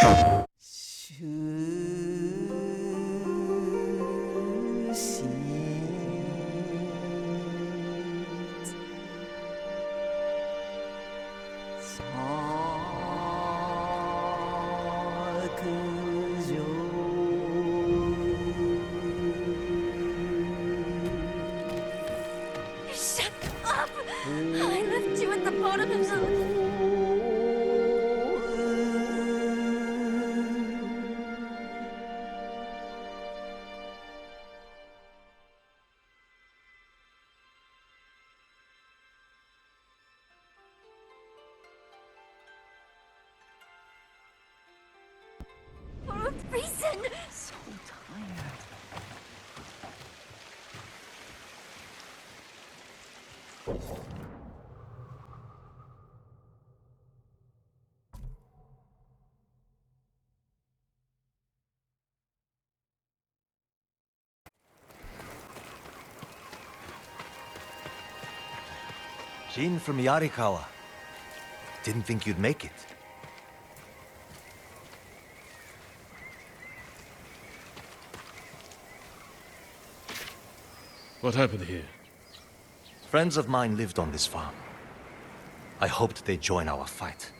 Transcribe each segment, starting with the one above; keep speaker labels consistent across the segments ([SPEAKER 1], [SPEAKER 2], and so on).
[SPEAKER 1] Shut up! I left you at the bottom of the... For a reason! So tired.
[SPEAKER 2] Jin from Yarikawa. Didn't think you'd make it.
[SPEAKER 3] What happened here?
[SPEAKER 2] Friends of mine lived on this farm. I hoped they'd join our fight,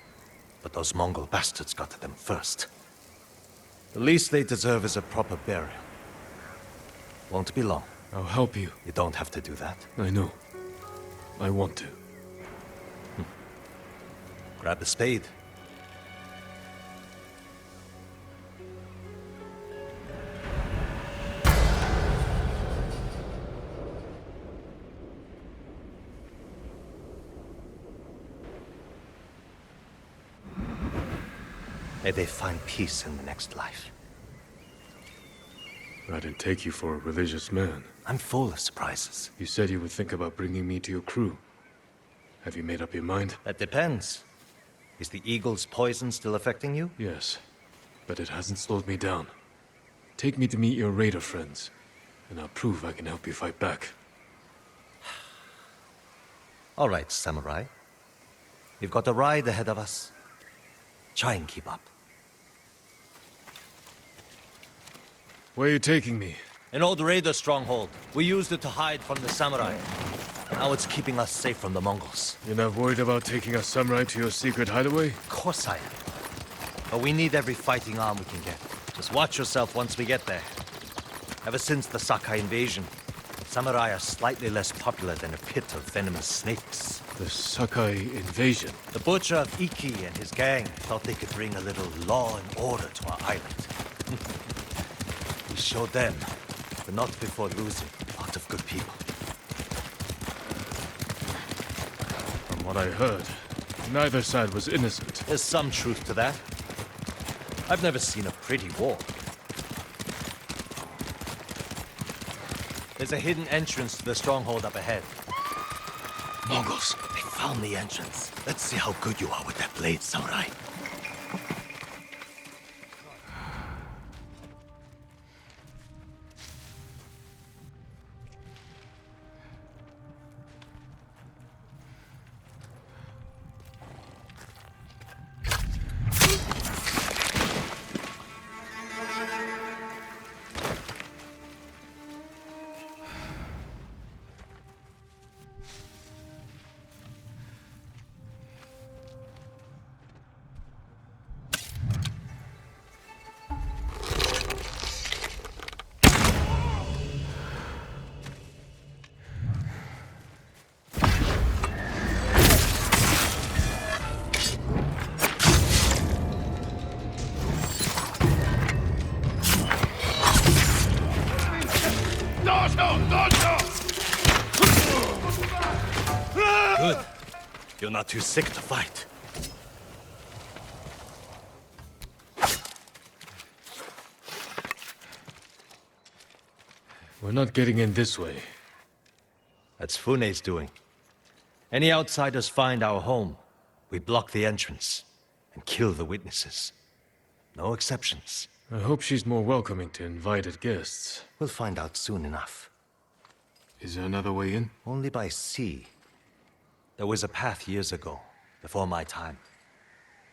[SPEAKER 2] but those Mongol bastards got to them first. The least they deserve is a proper burial. Won't be long.
[SPEAKER 3] I'll help you.
[SPEAKER 2] You don't have to do that.
[SPEAKER 3] I know. I want to.
[SPEAKER 2] Grab the spade. May they find peace in the next life.
[SPEAKER 3] I didn't take you for a religious man.
[SPEAKER 2] I'm full of surprises.
[SPEAKER 3] You said you would think about bringing me to your crew. Have you made up your mind?
[SPEAKER 2] That depends. Is the eagle's poison still affecting you?
[SPEAKER 3] Yes, but it hasn't slowed me down. Take me to meet your raider friends, and I'll prove I can help you fight back.
[SPEAKER 2] All right, samurai. We've got a ride ahead of us. Try and keep up.
[SPEAKER 3] Where are you taking me?
[SPEAKER 2] An old raider stronghold. We used it to hide from the samurai. Now it's keeping us safe from the Mongols.
[SPEAKER 3] You're not worried about taking a samurai to your secret hideaway?
[SPEAKER 2] Of course I am. But we need every fighting arm we can get. Just watch yourself once we get there. Ever since the Sakai invasion, samurai are slightly less popular than a pit of venomous snakes.
[SPEAKER 3] The Sakai invasion?
[SPEAKER 2] The butcher of Iki and his gang thought they could bring a little law and order to our island. We showed them, but not before losing a lot of good people.
[SPEAKER 3] From what I heard, neither side was innocent.
[SPEAKER 2] There's some truth to that. I've never seen a pretty war. There's a hidden entrance to the stronghold up ahead. Mongols, they found the entrance. Let's see how good you are with that blade, samurai. Good. You're not too sick to fight.
[SPEAKER 3] We're not getting in this way.
[SPEAKER 2] That's Fune's doing. Any outsiders find our home, we block the entrance and kill the witnesses. No exceptions.
[SPEAKER 3] I hope she's more welcoming to invited guests.
[SPEAKER 2] We'll find out soon enough.
[SPEAKER 3] Is there another way in?
[SPEAKER 2] Only by sea. There was a path years ago, before my time.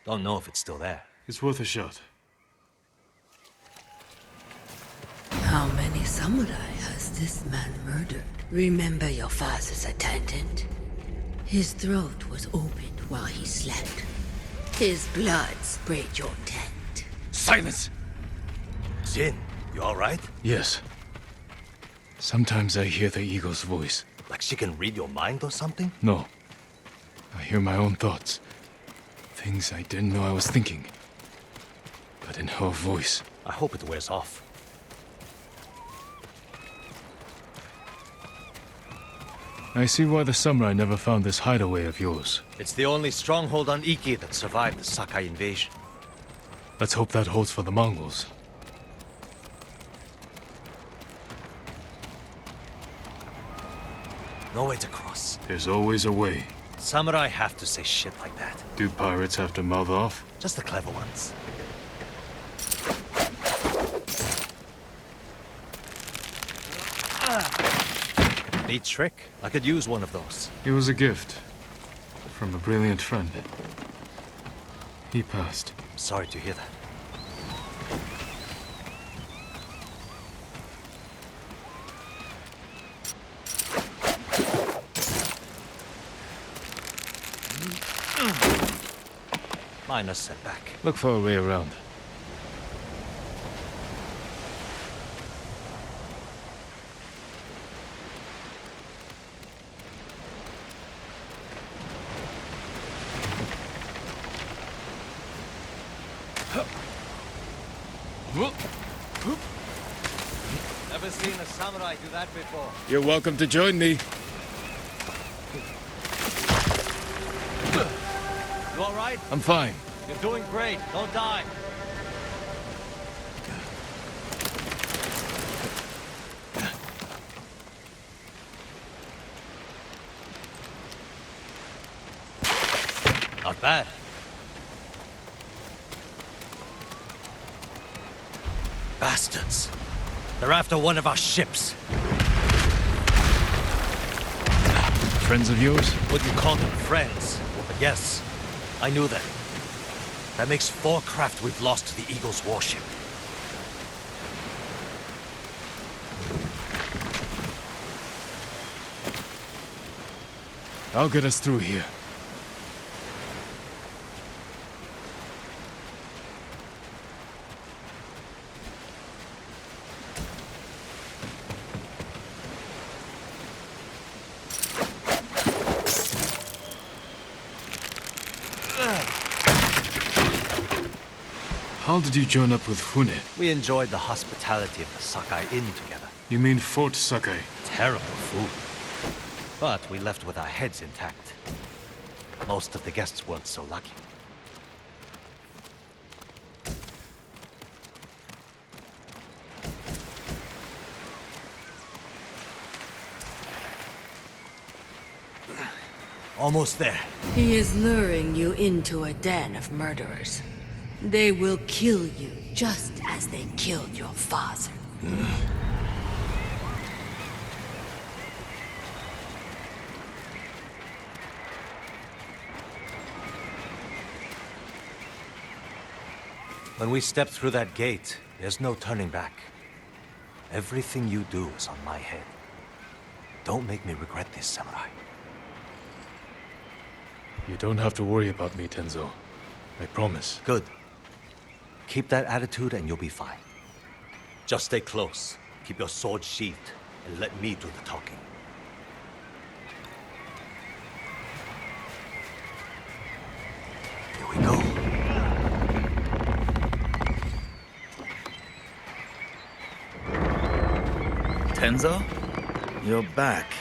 [SPEAKER 2] Don't know if it's still there.
[SPEAKER 3] It's worth a shot.
[SPEAKER 4] How many samurai has this man murdered? Remember your father's attendant? His throat was opened while he slept. His blood sprayed your tent.
[SPEAKER 3] Silence!
[SPEAKER 2] Jin, you alright?
[SPEAKER 3] Yes. Sometimes I hear the eagle's voice.
[SPEAKER 2] Like she can read your mind or something?
[SPEAKER 3] No. I hear my own thoughts. Things I didn't know I was thinking. But in her voice.
[SPEAKER 2] I hope it wears off.
[SPEAKER 3] I see why the samurai never found this hideaway of yours.
[SPEAKER 2] It's the only stronghold on Iki that survived the Sakai invasion.
[SPEAKER 3] Let's hope that holds for the Mongols.
[SPEAKER 2] No way to cross.
[SPEAKER 3] There's always a way.
[SPEAKER 2] Samurai have to say shit like that.
[SPEAKER 3] Do pirates have to mouth off?
[SPEAKER 2] Just the clever ones. Neat trick. I could use one of those.
[SPEAKER 3] It was a gift. From a brilliant friend. He passed.
[SPEAKER 2] Sorry to hear that. Minor setback.
[SPEAKER 3] Look for a way around.
[SPEAKER 2] Never seen a samurai do that before.
[SPEAKER 3] You're welcome to join me.
[SPEAKER 2] You alright?
[SPEAKER 3] I'm fine.
[SPEAKER 2] You're doing great. Don't die. Not bad. Bastards. They're after one of our ships.
[SPEAKER 3] Friends of yours?
[SPEAKER 2] Would you call them friends? But yes, I knew them. That makes 4 craft we've lost to the Eagle's warship.
[SPEAKER 3] I'll get us through here. How did you join up with Fune?
[SPEAKER 2] We enjoyed the hospitality of the Sakai Inn together.
[SPEAKER 3] You mean Fort Sakai?
[SPEAKER 2] Terrible food. But we left with our heads intact. Most of the guests weren't so lucky. Almost there.
[SPEAKER 4] He is luring you into a den of murderers. They will kill you just as they killed your father.
[SPEAKER 2] When we step through that gate, there's no turning back. Everything you do is on my head. Don't make me regret this, Samurai.
[SPEAKER 3] You don't have to worry about me, Tenzo. I promise.
[SPEAKER 2] Good. Keep that attitude and you'll be fine. Just stay close, keep your sword sheathed, and let me do the talking. Here we go.
[SPEAKER 5] Tenzo? You're back.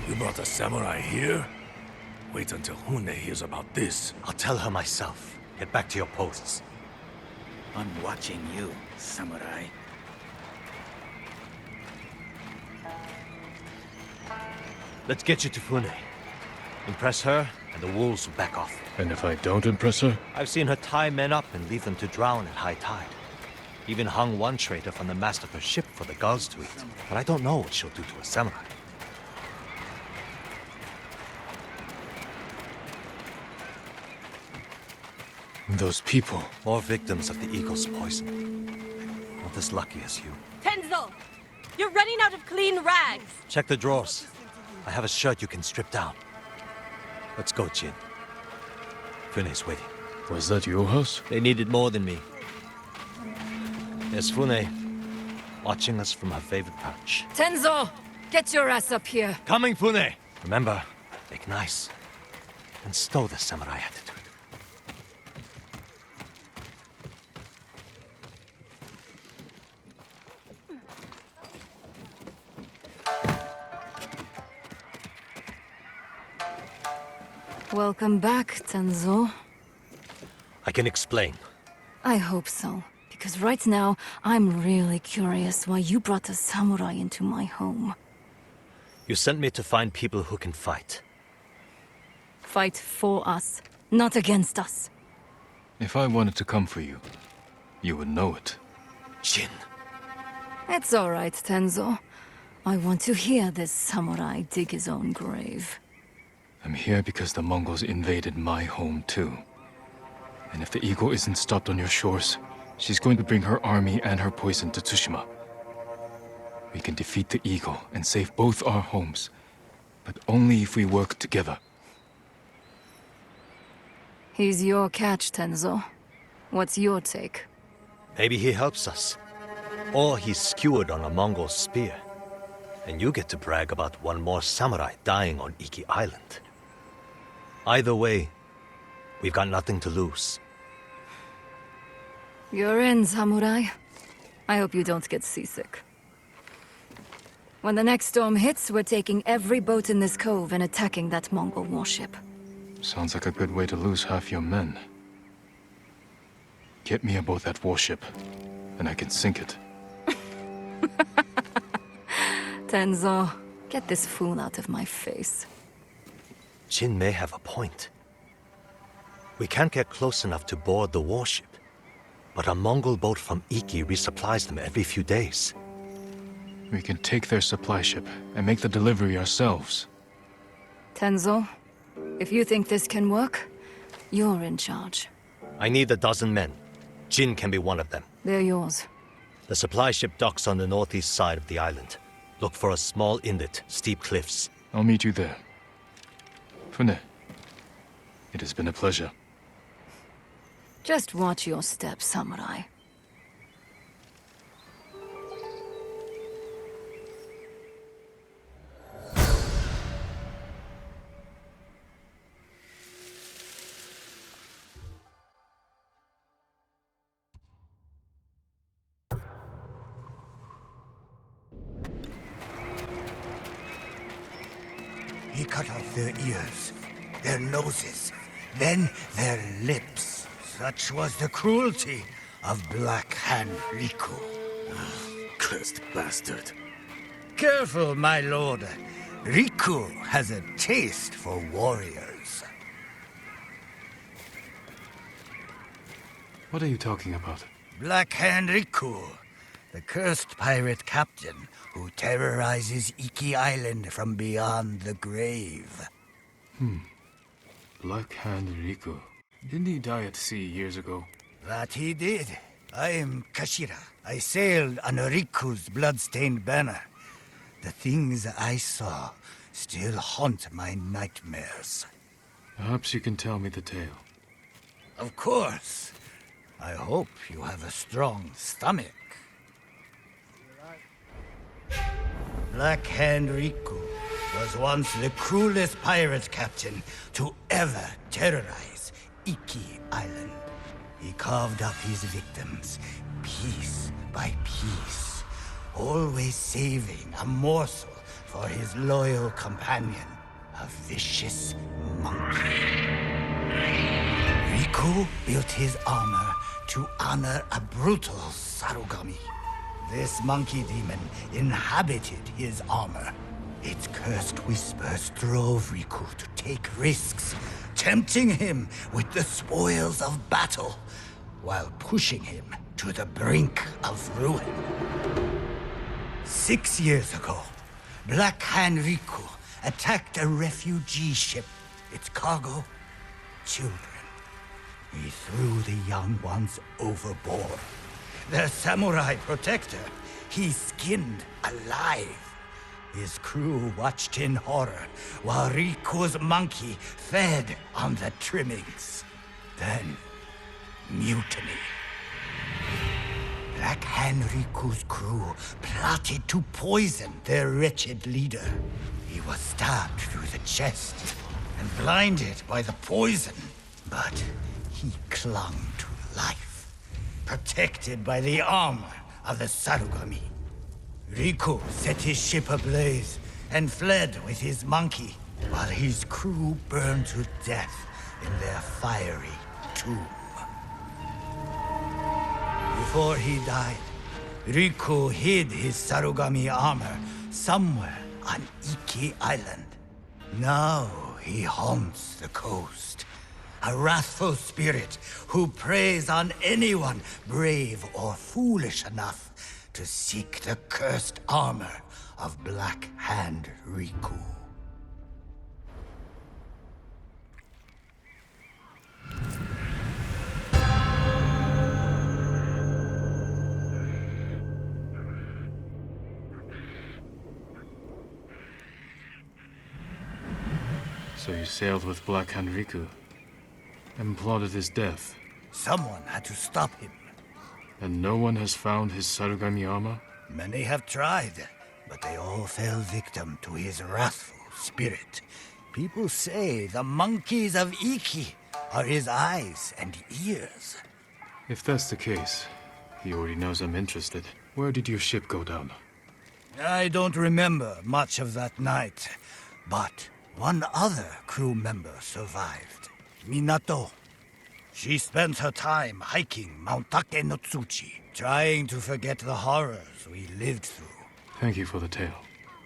[SPEAKER 6] You brought a samurai here? Wait until Hune hears about this.
[SPEAKER 2] I'll tell her myself. Get back to your posts.
[SPEAKER 5] I'm watching you, samurai.
[SPEAKER 2] Let's get you to Fune. Impress her, and the wolves will back off.
[SPEAKER 3] And if I don't impress her?
[SPEAKER 2] I've seen her tie men up and leave them to drown at high tide. Even hung one traitor from the mast of her ship for the gulls to eat. But I don't know what she'll do to a samurai.
[SPEAKER 3] Those people.
[SPEAKER 2] More victims of the eagle's poison. Not as lucky as you.
[SPEAKER 1] Tenzo! You're running out of clean rags!
[SPEAKER 2] Check the drawers. I have a shirt you can strip down. Let's go, Jin. Fune's waiting.
[SPEAKER 3] Was that your house?
[SPEAKER 2] They needed more than me. There's Fune, watching us from her favorite perch.
[SPEAKER 1] Tenzo! Get your ass up here!
[SPEAKER 2] Coming, Fune! Remember, make nice. And stow the samurai attitude.
[SPEAKER 1] Welcome back, Tenzo.
[SPEAKER 2] I can explain.
[SPEAKER 1] I hope so. Because right now, I'm really curious why you brought a samurai into my home.
[SPEAKER 2] You sent me to find people who can fight.
[SPEAKER 1] Fight for us, not against us.
[SPEAKER 3] If I wanted to come for you, you would know it.
[SPEAKER 2] Jin.
[SPEAKER 1] It's all right, Tenzo. I want to hear this samurai dig his own grave.
[SPEAKER 3] I'm here because the Mongols invaded my home too. And if the eagle isn't stopped on your shores, she's going to bring her army and her poison to Tsushima. We can defeat the eagle and save both our homes, but only if we work together.
[SPEAKER 1] He's your catch, Tenzo. What's your take?
[SPEAKER 2] Maybe he helps us. Or he's skewered on a Mongol spear. And you get to brag about one more samurai dying on Iki Island. Either way, we've got nothing to lose.
[SPEAKER 1] You're in, samurai. I hope you don't get seasick. When the next storm hits, we're taking every boat in this cove and attacking that Mongol warship.
[SPEAKER 3] Sounds like a good way to lose half your men. Get me aboard that warship, and I can sink it.
[SPEAKER 1] Tenzo, get this fool out of my face.
[SPEAKER 2] Jin may have a point. We can't get close enough to board the warship. But a Mongol boat from Iki resupplies them every few days.
[SPEAKER 3] We can take their supply ship and make the delivery ourselves.
[SPEAKER 1] Tenzo, if you think this can work, you're in charge.
[SPEAKER 2] I need a dozen men. Jin can be one of them.
[SPEAKER 1] They're yours.
[SPEAKER 2] The supply ship docks on the northeast side of the island. Look for a small inlet, steep cliffs.
[SPEAKER 3] I'll meet you there. Fune, it has been a pleasure.
[SPEAKER 1] Just watch your step, samurai.
[SPEAKER 7] He cut off their ears, their noses, then their lips. Such was the cruelty of Black Hand Riku.
[SPEAKER 5] Cursed bastard.
[SPEAKER 7] Careful, my lord. Riku has a taste for warriors.
[SPEAKER 3] What are you talking about?
[SPEAKER 7] Black Hand Riku, the cursed pirate captain who terrorizes Iki Island from beyond the grave.
[SPEAKER 3] Black Hand Riku. Didn't he die at sea years ago?
[SPEAKER 7] That he did. I am Kashira. I sailed under Riku's blood-stained banner. The things I saw still haunt my nightmares.
[SPEAKER 3] Perhaps you can tell me the tale.
[SPEAKER 7] Of course. I hope you have a strong stomach. Black Hand Riku was once the cruelest pirate captain to ever terrorize Iki Island. He carved up his victims, piece by piece, always saving a morsel for his loyal companion, a vicious monkey. Riku built his armor to honor a brutal Sarugami. This monkey demon inhabited his armor. Its cursed whispers drove Riku to take risks, tempting him with the spoils of battle, while pushing him to the brink of ruin. 6 years ago, Black Hand Riku attacked a refugee ship. Its cargo, children. He threw the young ones overboard. Their samurai protector, he skinned alive. His crew watched in horror while Riku's monkey fed on the trimmings. Then, mutiny. Black Hand Riku's crew plotted to poison their wretched leader. He was stabbed through the chest and blinded by the poison, but he clung to life, protected by the armor of the Sarugami. Riku set his ship ablaze and fled with his monkey, while his crew burned to death in their fiery tomb. Before he died, Riku hid his Sarugami armor somewhere on Iki Island. Now he haunts the coast, a wrathful spirit who preys on anyone brave or foolish enough to seek the cursed armor of Black Hand Riku.
[SPEAKER 3] So you sailed with Black Hand Riku and plotted his death.
[SPEAKER 7] Someone had to stop him.
[SPEAKER 3] And no one has found his Sarugami armor?
[SPEAKER 7] Many have tried, but they all fell victim to his wrathful spirit. People say the monkeys of Iki are his eyes and ears.
[SPEAKER 3] If that's the case, he already knows I'm interested. Where did your ship go down?
[SPEAKER 7] I don't remember much of that night, but one other crew member survived. Minato. She spent her time hiking Mount Take no Tsuchi, trying to forget the horrors we lived through.
[SPEAKER 3] Thank you for the tale.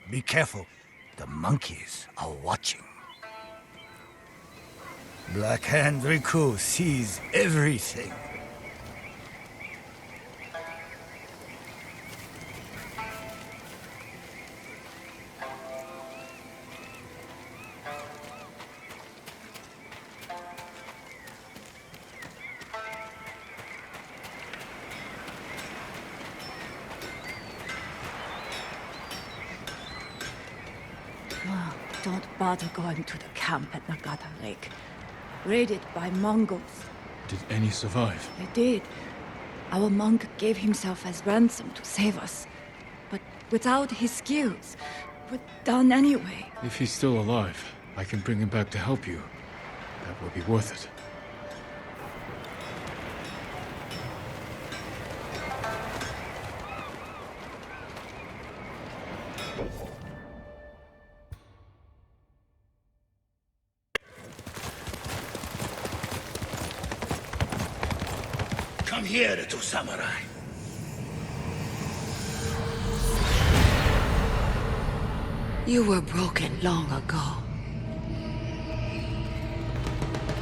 [SPEAKER 7] Be careful. The monkeys are watching. Black Hand Riku sees everything.
[SPEAKER 8] Don't bother going to the camp at Nagata Lake. Raided by Mongols.
[SPEAKER 3] Did any survive?
[SPEAKER 8] They did. Our monk gave himself as ransom to save us. But without his skills, we're done anyway.
[SPEAKER 3] If he's still alive, I can bring him back to help you. That will be worth it.
[SPEAKER 6] Come here, little samurai.
[SPEAKER 4] You were broken long ago.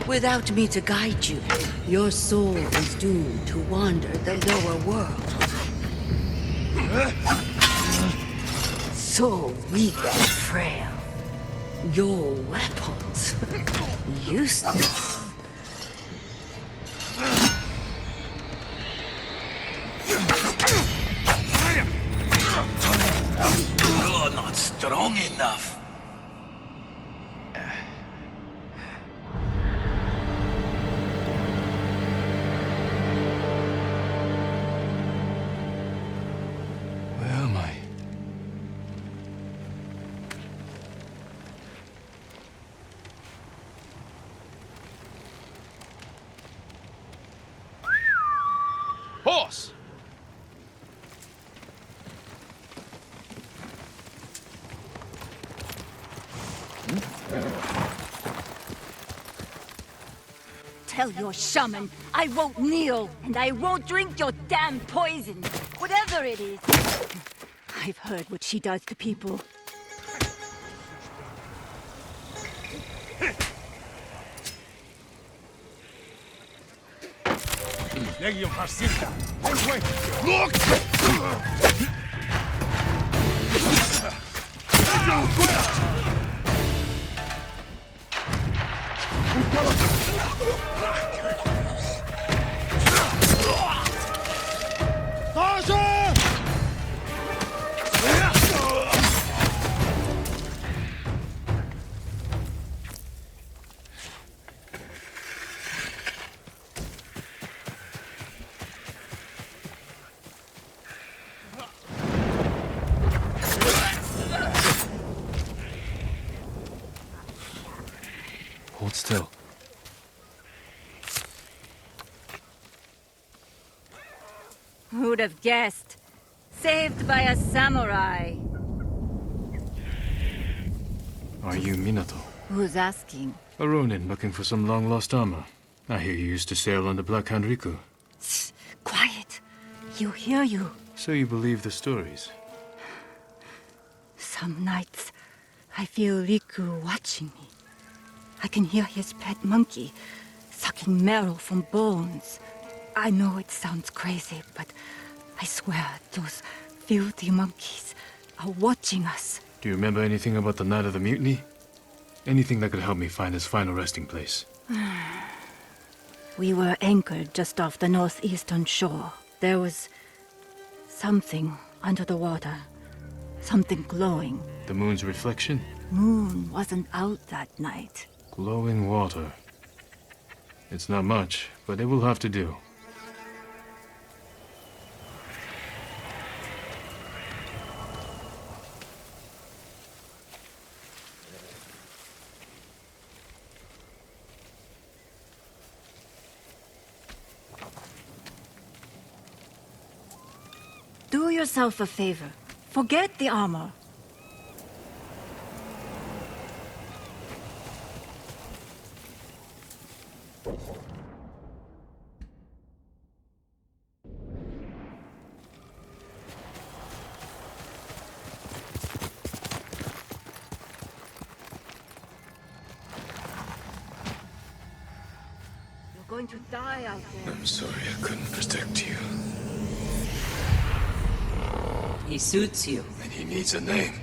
[SPEAKER 4] Without me to guide you, your soul is doomed to wander the lower world. So weak and frail. Your weapons, useless.
[SPEAKER 6] You're not strong enough.
[SPEAKER 3] Where am I? Horse!
[SPEAKER 8] Tell your shaman I won't kneel, and I won't drink your damn poison. Whatever it is. I've heard what she does to people.
[SPEAKER 3] still.
[SPEAKER 8] Who'd have guessed? Saved by a samurai.
[SPEAKER 3] Are you Minato?
[SPEAKER 8] Who's asking?
[SPEAKER 3] A ronin looking for some long-lost armor. I hear you used to sail on the Black Hand Riku.
[SPEAKER 8] Shh, quiet. He'll hear you.
[SPEAKER 3] So you believe the stories?
[SPEAKER 8] Some nights, I feel Riku watching me. I can hear his pet monkey sucking marrow from bones. I know it sounds crazy, but I swear those filthy monkeys are watching us.
[SPEAKER 3] Do you remember anything about the night of the mutiny? Anything that could help me find his final resting place?
[SPEAKER 8] We were anchored just off the northeastern shore. There was something under the water. Something glowing.
[SPEAKER 3] The moon's reflection?
[SPEAKER 8] Moon wasn't out that night.
[SPEAKER 3] Glowing water. It's not much, but it will have to do.
[SPEAKER 8] Do yourself a favor. Forget the armor. You're going to die out there.
[SPEAKER 3] I'm sorry I couldn't protect you.
[SPEAKER 9] He suits you.
[SPEAKER 3] And he needs a name.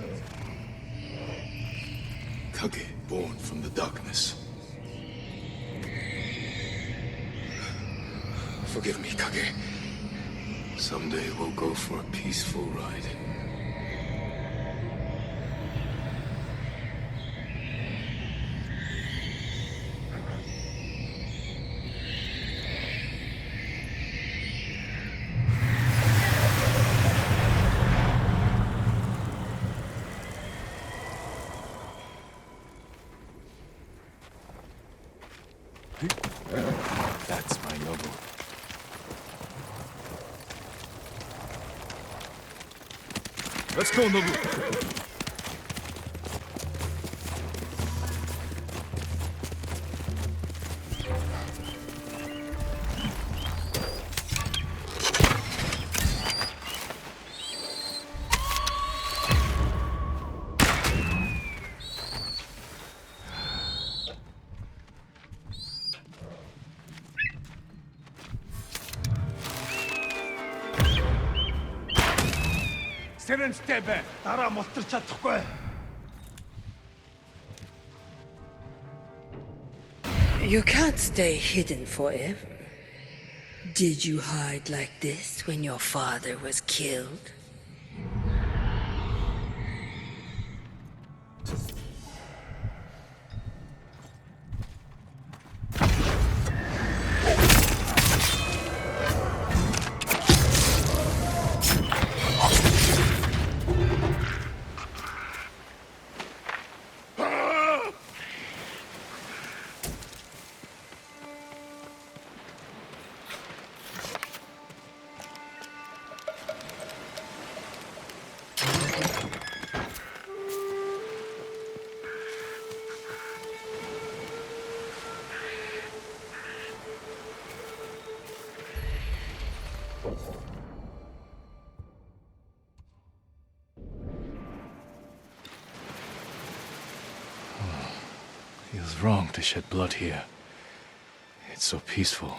[SPEAKER 3] Kage, born from the darkness. Forgive me, Kage. Someday we'll go for a peaceful ride. That's my noble. Let's go, Nobu.
[SPEAKER 4] You can't stay hidden forever. Did you hide like this when your father was killed?
[SPEAKER 3] Feels wrong to shed blood here. It's so peaceful.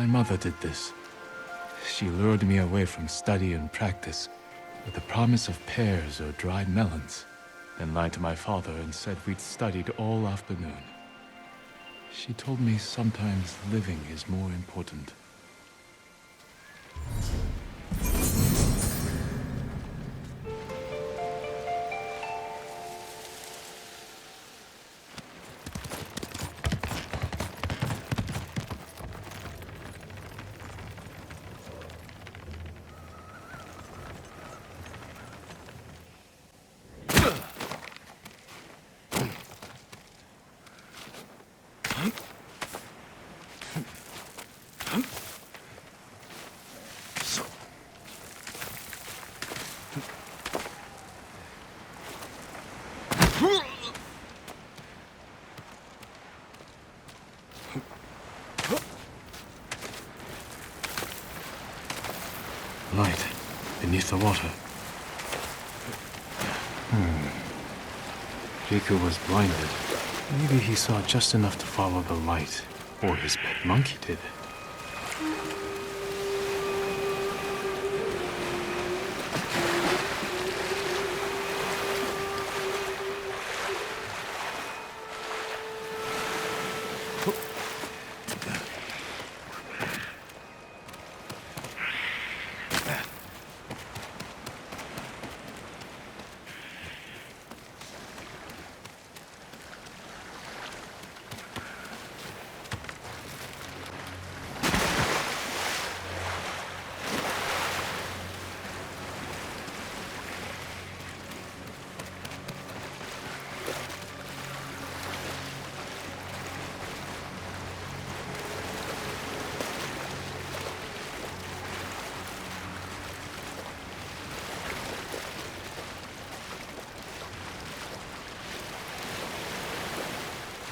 [SPEAKER 3] My mother did this. She lured me away from study and practice with the promise of pears or dried melons, then lied to my father and said we'd studied all afternoon. She told me sometimes living is more important. Light beneath the water. Riku was blinded. Maybe he saw just enough to follow the light, or his pet monkey did.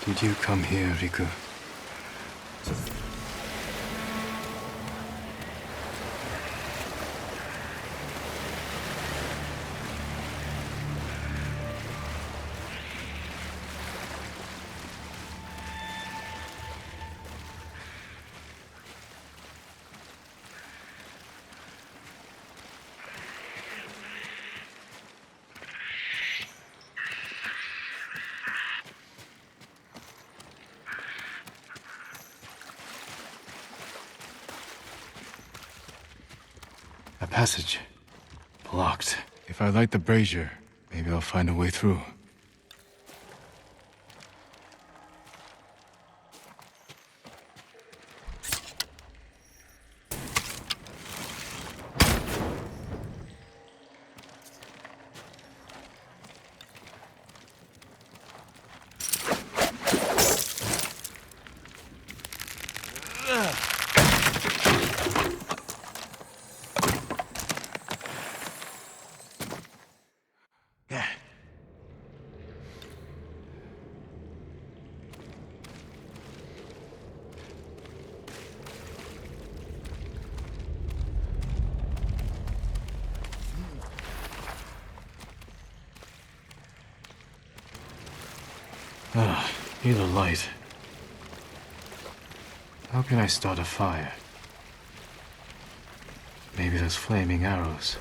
[SPEAKER 3] Did you come here, Riku? A passage. Blocked. If I light the brazier, maybe I'll find a way through. Need a light. How can I start a fire? Maybe those flaming arrows.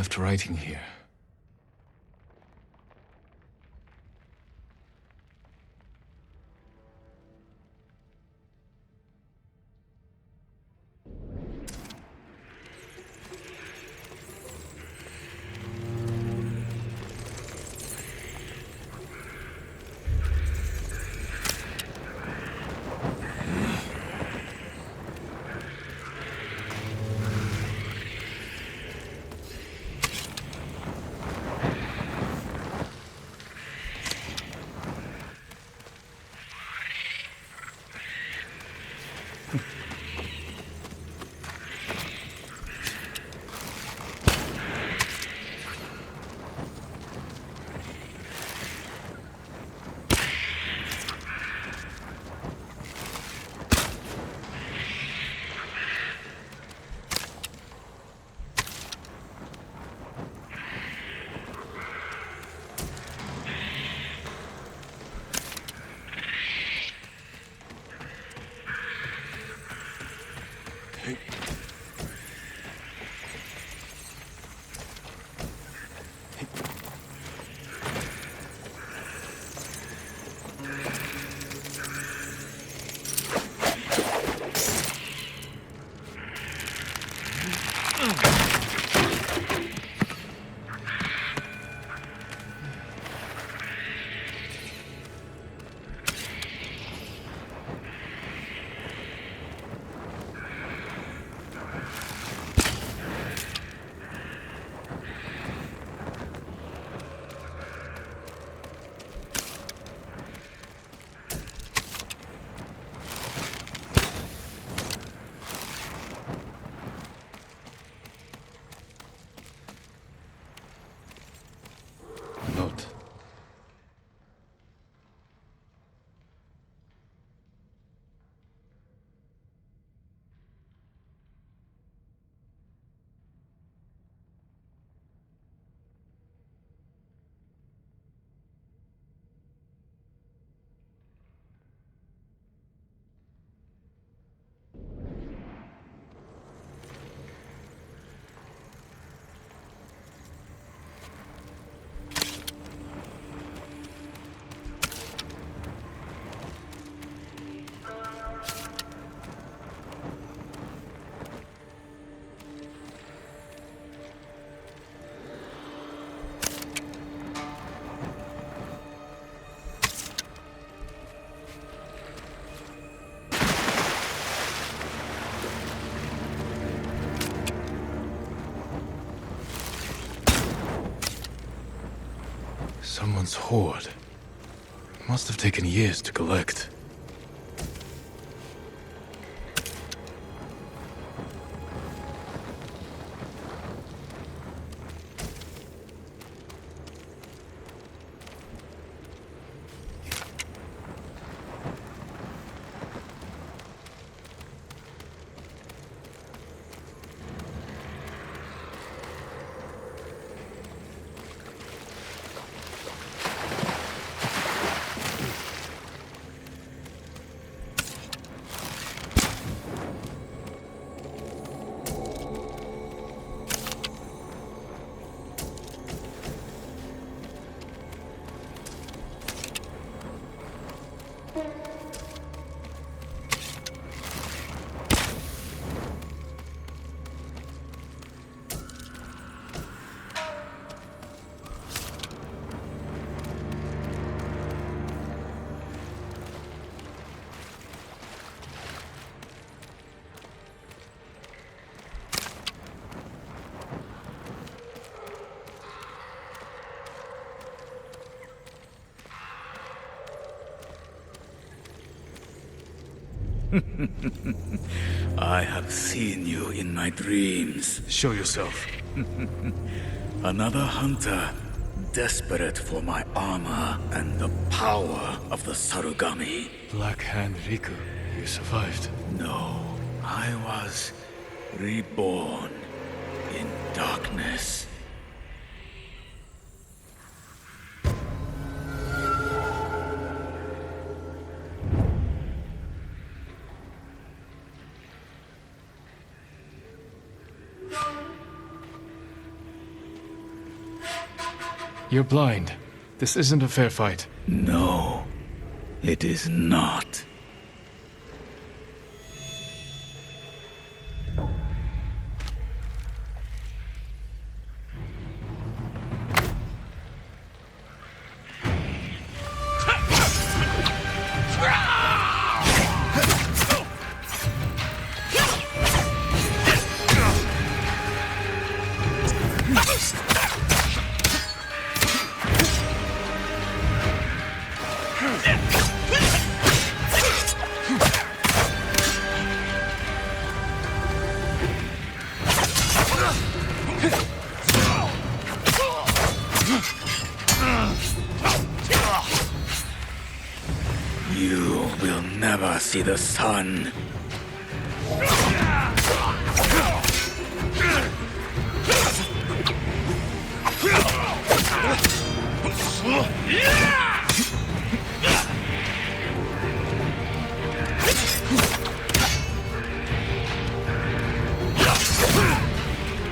[SPEAKER 3] left writing here. Note. Someone's hoard. Must have taken years to collect.
[SPEAKER 5] I have seen you in my dreams.
[SPEAKER 3] Show yourself.
[SPEAKER 5] Another hunter, desperate for my armor and the power of the Sarugami.
[SPEAKER 3] Black Hand Riku, you survived.
[SPEAKER 5] No, I was reborn in darkness.
[SPEAKER 3] You're blind. This isn't a fair fight.
[SPEAKER 5] No, it is not. You will never see the sun.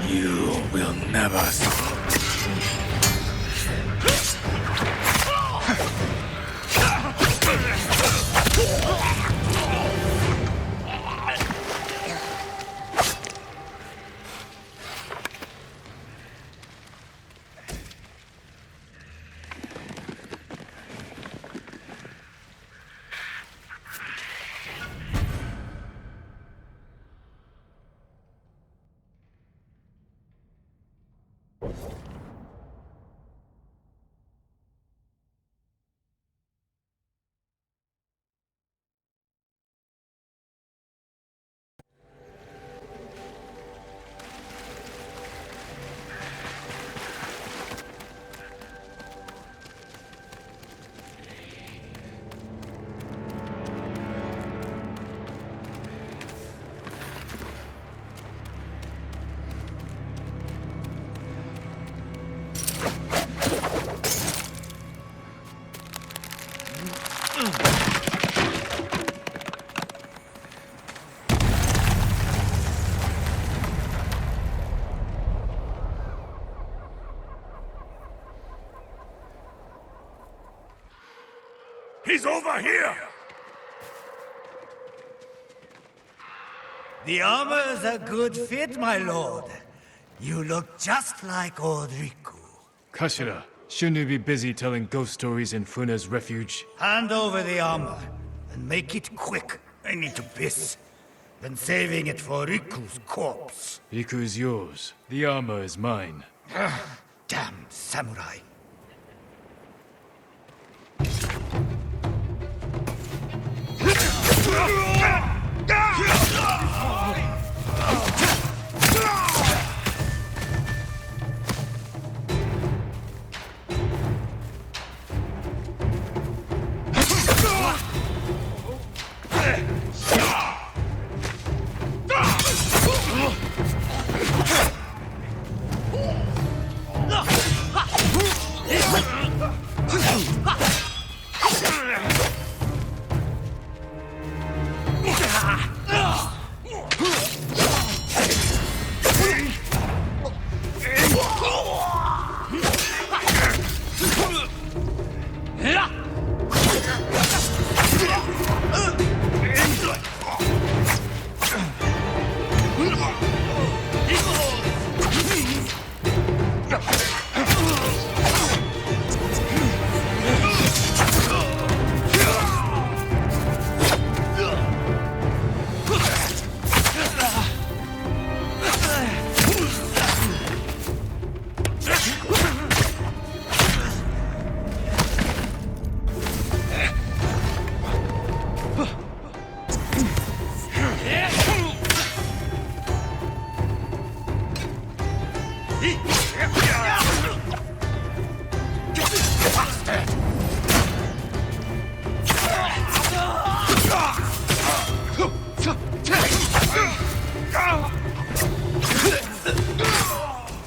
[SPEAKER 5] You will never see.
[SPEAKER 6] He's over here!
[SPEAKER 7] The armor is a good fit, my lord. You look just like old Riku.
[SPEAKER 3] Kashira, shouldn't you be busy telling ghost stories in Funa's refuge?
[SPEAKER 7] Hand over the armor, and make it quick. I need to piss. Been saving it for Riku's corpse.
[SPEAKER 3] Riku's yours. The armor is mine.
[SPEAKER 7] Damn samurai.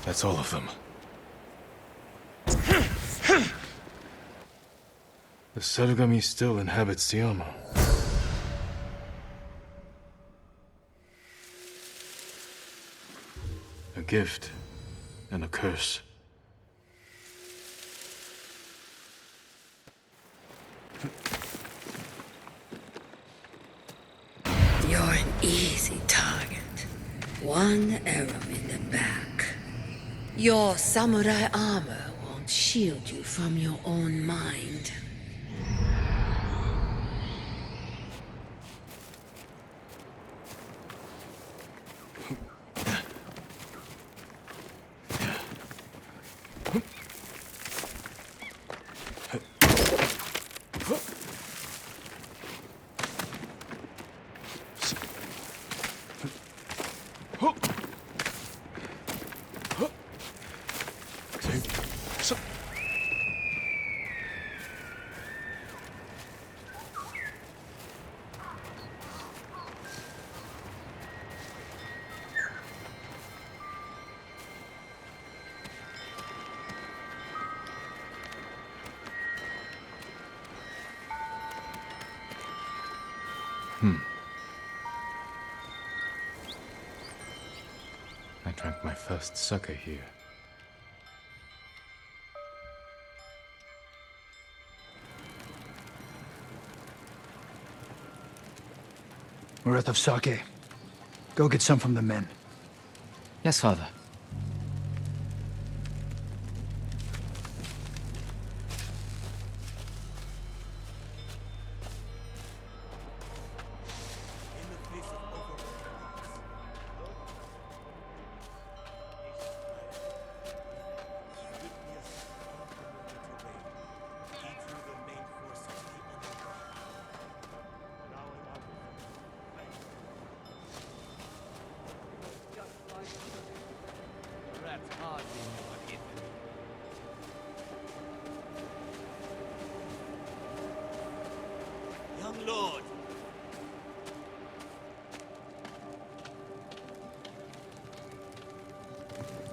[SPEAKER 3] That's all of them. The Sarugami still inhabits the armor. A gift and a curse.
[SPEAKER 4] Easy target. One arrow in the back. Your samurai armor won't shield you from your own mind.
[SPEAKER 3] I drank my first sake here.
[SPEAKER 10] We're out of sake. Go get some from the men.
[SPEAKER 3] Yes, father.
[SPEAKER 6] Young lord.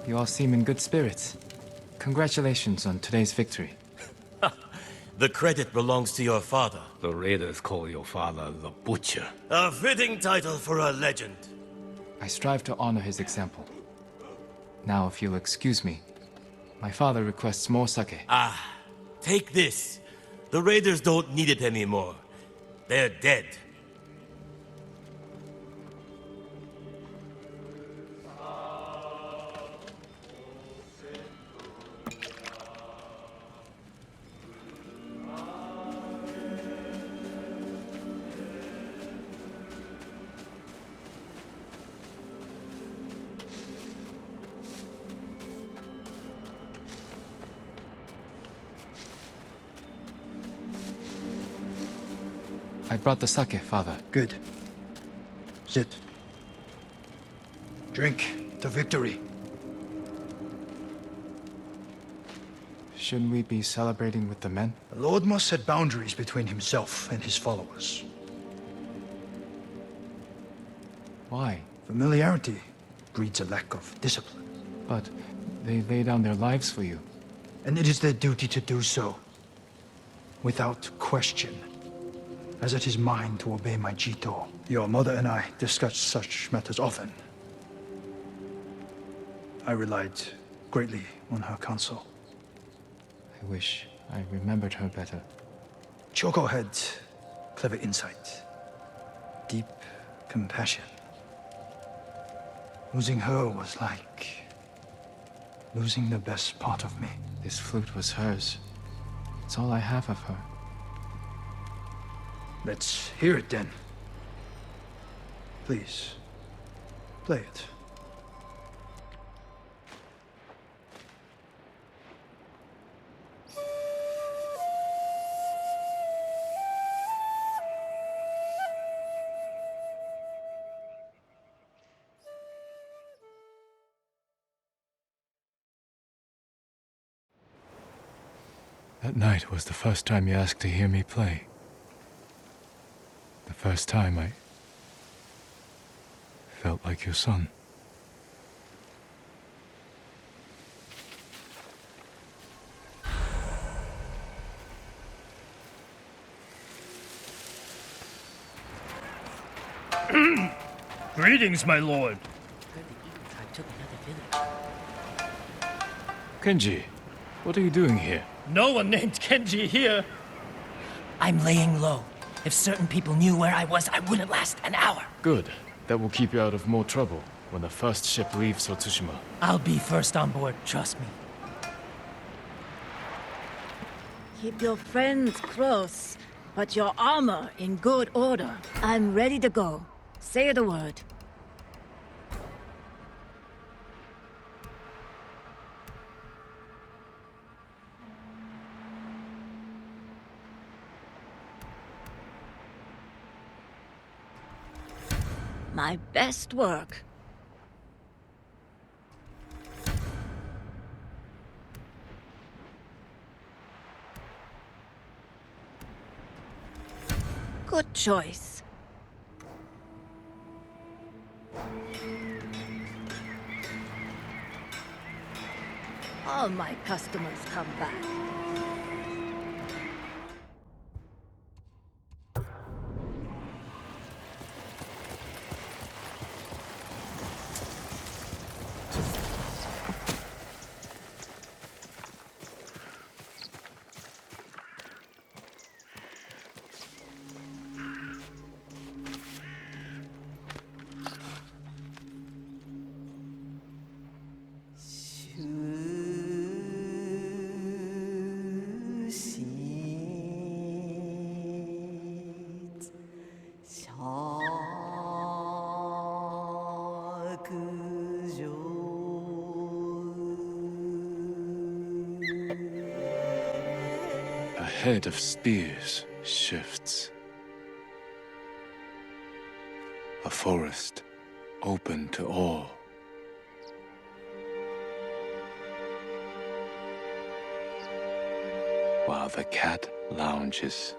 [SPEAKER 3] You all seem in good spirits. Congratulations on today's victory.
[SPEAKER 6] The credit belongs to your father. The raiders call your father the Butcher. A fitting title for a legend.
[SPEAKER 3] I strive to honor his example. Now, if you'll excuse me, my father requests more sake.
[SPEAKER 6] Ah, take this. The raiders don't need it anymore. They're dead.
[SPEAKER 3] I brought the sake, father.
[SPEAKER 10] Good. Sit. Drink to victory.
[SPEAKER 3] Shouldn't we be celebrating with the men?
[SPEAKER 10] The Lord must set boundaries between himself and his followers.
[SPEAKER 3] Why?
[SPEAKER 10] Familiarity breeds a lack of discipline.
[SPEAKER 3] But they lay down their lives for you.
[SPEAKER 10] And it is their duty to do so. Without question. As it is mine to obey my Jito. Your mother and I discuss such matters often. I relied greatly on her counsel.
[SPEAKER 3] I wish I remembered her better.
[SPEAKER 10] Choco had clever insight. Deep compassion. Losing her was like losing the best part of me.
[SPEAKER 3] This flute was hers. It's all I have of her.
[SPEAKER 10] Let's hear it then. Please, play it.
[SPEAKER 3] That night was the first time you asked to hear me play. The first time I felt like your son.
[SPEAKER 11] Greetings, my lord.
[SPEAKER 3] Kenji, what are you doing here?
[SPEAKER 11] No one named Kenji here.
[SPEAKER 9] I'm laying low. If certain people knew where I was, I wouldn't last an hour.
[SPEAKER 3] Good. That will keep you out of more trouble when the first ship leaves for Tsushima.
[SPEAKER 11] I'll be first on board, trust me.
[SPEAKER 8] Keep your friends close, but your armor in good order. I'm ready to go. Say the word. My best work. Good choice. All my customers come back.
[SPEAKER 3] A head of spears shifts. A forest open to all. While the cat lounges.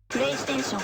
[SPEAKER 12] PlayStation